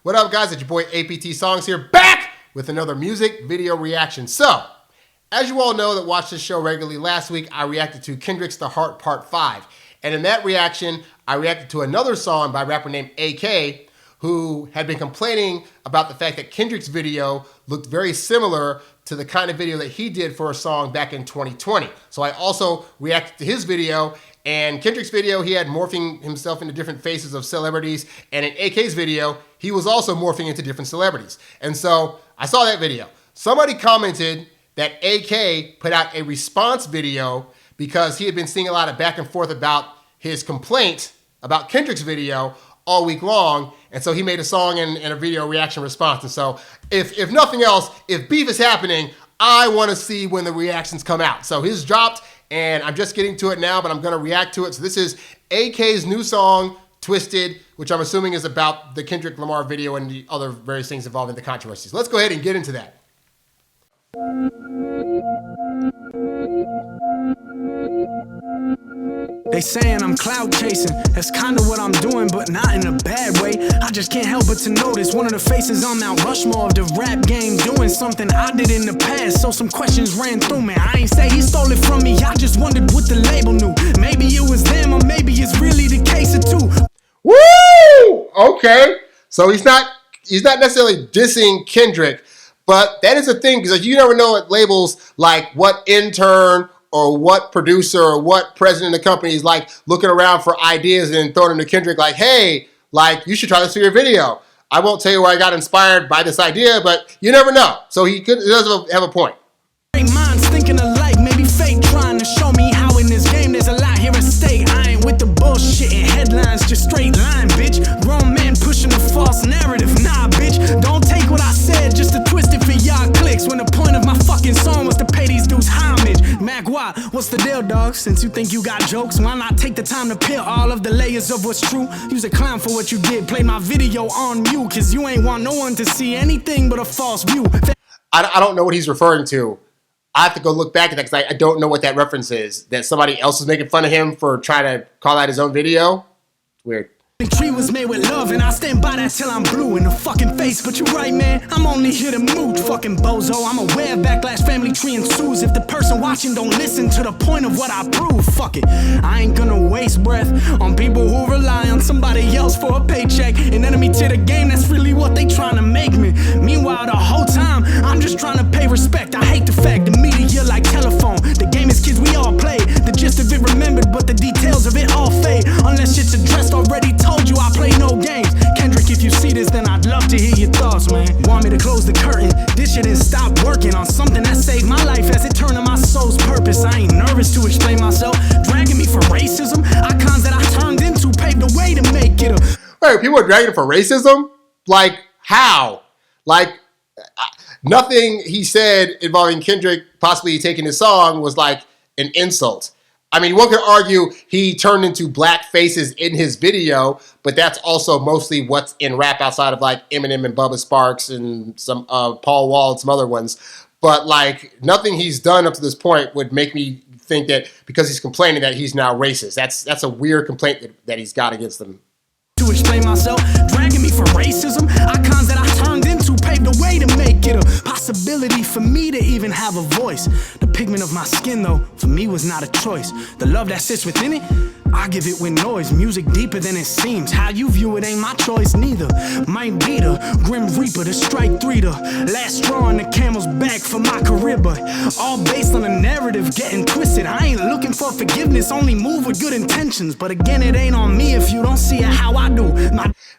What up, guys? It's your boy APT Songs here, back with another music video reaction. So, as you all know that watch this show regularly, last week I reacted to Kendrick's The Heart Part 5. And in that reaction, I reacted to another song by a rapper named AK, who had been complaining about the fact that Kendrick's video looked very similar to the kind of video that he did for a song back in 2020. So I also reacted to his video, and Kendrick's video, he had morphing himself into different faces of celebrities, and in AK's video, he was also morphing into different celebrities. And so I saw that video. Somebody commented that AK put out a response video because he had been seeing a lot of back and forth about his complaint about Kendrick's video all week long, and so he made a song and a video reaction response. And so if nothing else, if beef is happening, I want to see when the reactions come out. So his dropped, and I'm just getting to it now, but I'm going to react to it. So this is AK's new song, Twisted, which I'm assuming is about the Kendrick Lamar video and the other various things involving the controversies. Let's go ahead and get into that. They saying I'm cloud chasing, that's kinda what I'm doing, but not in a bad way. I just can't help but to notice one of the faces on Mount Rushmore of the rap game doing something I did in the past, so some questions ran through me. I ain't say he stole it from me, I just wondered what the label knew. Maybe it was them, or maybe it's really the case of two. Woo! Okay, so he's not necessarily dissing Kendrick, but that is a thing, because you never know what labels, like what intern or what producer or what president of the company is like looking around for ideas and throwing them to Kendrick like, hey, like you should try this for your video. I won't tell you where I got inspired by this idea, but you never know. So he does have a point. Minds thinking alike, maybe fake, trying to show me how in this game there's a lot here at stake. I ain't with the bullshit and headlines, just straight line, bitch. Grown man pushing a false narrative, nah, bitch. Don't take what I said just to twist it for y'all clicks, when the point of my fucking song was to pay these dudes homage. Mac, what's the deal, dog? Since you think you got jokes, why not take the time to peel all of the layers of what's true? Use a clown for what you did, play my video on mute, cause you ain't want no one to see anything but a false view. I don't know what he's referring to. I have to go look back at that because I don't know what that reference is. That somebody else is making fun of him for trying to call out his own video? Weird. The tree was made with love, and I stand by that till I'm blue in the fucking face. But you're right, man, I'm only here to moot, fucking bozo. I'm aware backlash, family tree ensues if the person watching don't listen to the point of what I prove. Fuck it, I ain't gonna waste breath on people who rely on somebody else for a paycheck. An enemy to the game, that's really what they trying to make me. Meanwhile, the whole time, I'm just trying to pay respect. I hate the fact the media like telephone. The game is kids, we all play. The gist of it remembered, but the details of it all fade. Unless shit's addressed already, told you I play no games. Kendrick, if you see this, then I'd love to hear your thoughts, man. Want me to close the curtain? This shit and stop working on something that saved my life as it turned to my soul's purpose. I ain't nervous to explain myself. Dragging me for racism. Icons that I turned into paved the way to make it a... Wait, people are dragging him for racism? Like, how? Like, nothing he said involving Kendrick possibly taking his song was like an insult. I mean, one could argue he turned into black faces in his video, but that's also mostly what's in rap outside of like Eminem and Bubba Sparks and some Paul Wall and some other ones. But like nothing he's done up to this point would make me think that because he's complaining that he's now racist. That's a weird complaint that he's got against them. To explain myself, dragging me for racism. Icons that I turned into paved the way to make it a possibility for me to even have a voice. The pigment of my skin, though, for me was not a choice. The love that sits within it, I give it with noise. Music deeper than it seems. How you view it ain't my choice neither. Might be the Grim Reaper, the Strike 3, the last straw on the camel's back for my career, but all based on a narrative getting twisted. I ain't looking for forgiveness, only move with good intentions. But again, it ain't on me if you don't see it how I do.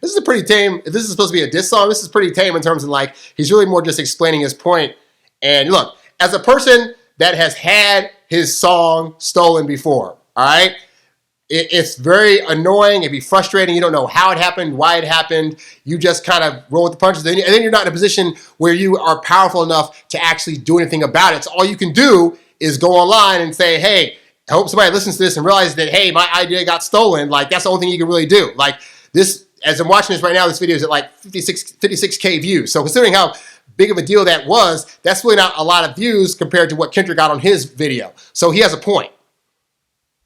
This is a pretty tame, if this is supposed to be a diss song, this is pretty tame in terms of like, he's really more just explaining his point. And look, as a person that has had his song stolen before, all right? It's very annoying, it'd be frustrating, you don't know how it happened, why it happened, you just kind of roll with the punches, and then you're not in a position where you are powerful enough to actually do anything about it. So all you can do is go online and say, hey, I hope somebody listens to this and realizes that, hey, my idea got stolen. Like, that's the only thing you can really do. Like, this, as I'm watching this right now, this video is at like 56K views. So considering how big of a deal that was, that's really not a lot of views compared to what Kendrick got on his video. So he has a point.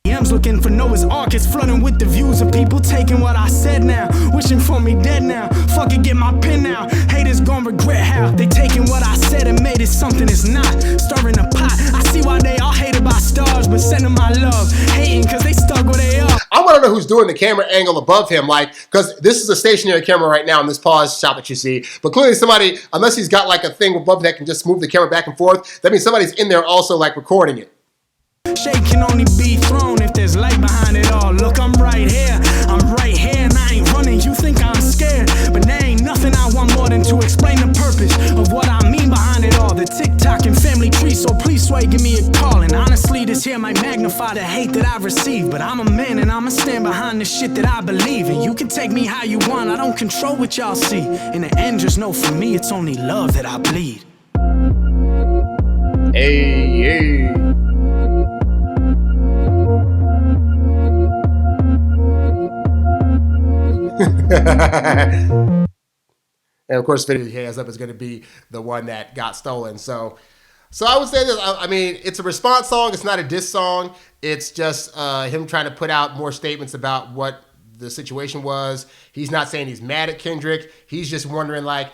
DMs looking for Noah's Ark. It's flooding with the views of people taking what I said now, wishing for me dead now. Fuck it, get my pen now. Haters gon' regret how they taking what I said and made it something it's not. Stirring the pot. I see why they all hated by stars, but sending my love, hating cause they stuck where they are. I want to know who's doing the camera angle above him, like, because this is a stationary camera right now in this pause shot that you see, but clearly somebody, unless he's got like a thing above that can just move the camera back and forth, that means somebody's in there also like recording it. Shade can only be thrown if there's light behind it all. Look, I'm right here, and I ain't running. You think I'm scared, but there ain't nothing I want more than to explain the purpose of what I mean behind it all. The TikTok and family tree, so please sway, give me a call. And honestly, this here might magnify the hate that I've received, but I'm a man and I'ma stand behind the shit that I believe in. You can take me how you want, I don't control what y'all see. In the end, just know for me, it's only love that I bleed. Hey. And of course, the video he has up is going to be the one that got stolen. So I would say this. I mean, it's a response song. It's not a diss song. It's just him trying to put out more statements about what the situation was. He's not saying he's mad at Kendrick. He's just wondering, like,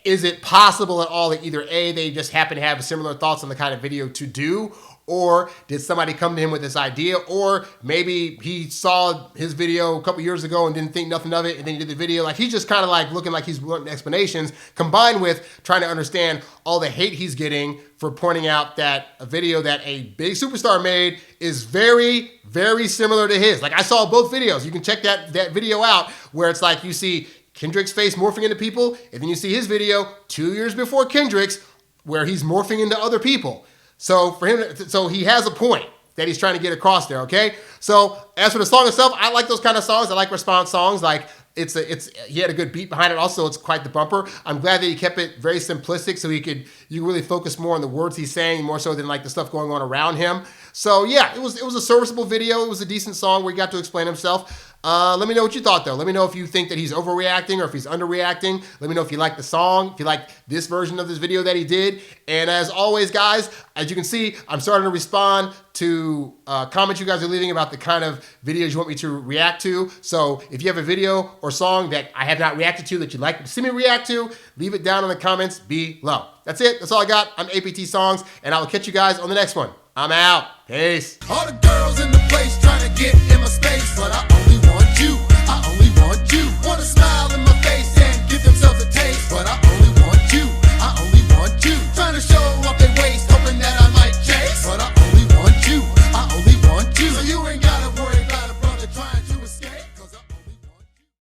is it possible at all that either A, they just happen to have similar thoughts on the kind of video to do, or did somebody come to him with this idea, or maybe he saw his video a couple years ago and didn't think nothing of it, and then he did the video. Like, he's just kind of like looking like he's wanting explanations, combined with trying to understand all the hate he's getting for pointing out that a video that a big superstar made is very, very similar to his. Like, I saw both videos. You can check that video out where it's like you see Kendrick's face morphing into people, and then you see his video 2 years before Kendrick's where he's morphing into other people. So for him, so he has a point that he's trying to get across there, okay? So as for the song itself, I like those kind of songs. I like response songs. Like, he had a good beat behind it. Also, it's quite the bumper. I'm glad that he kept it very simplistic so you really focus more on the words he's saying more so than like the stuff going on around him. So yeah, it was a serviceable video. It was a decent song where he got to explain himself. Let me know what you thought, though. Let me know if you think that he's overreacting or if he's underreacting. Let me know if you like the song, if you like this version of this video that he did. And as always, guys, as you can see, I'm starting to respond to comments you guys are leaving about the kind of videos you want me to react to. So if you have a video or song that I have not reacted to that you'd like to see me react to, leave it down in the comments below. That's it. That's all I got. I'm APT Songs, and I will catch you guys on the next one. I'm out. Peace. All the girls in the place trying to get in my space, but I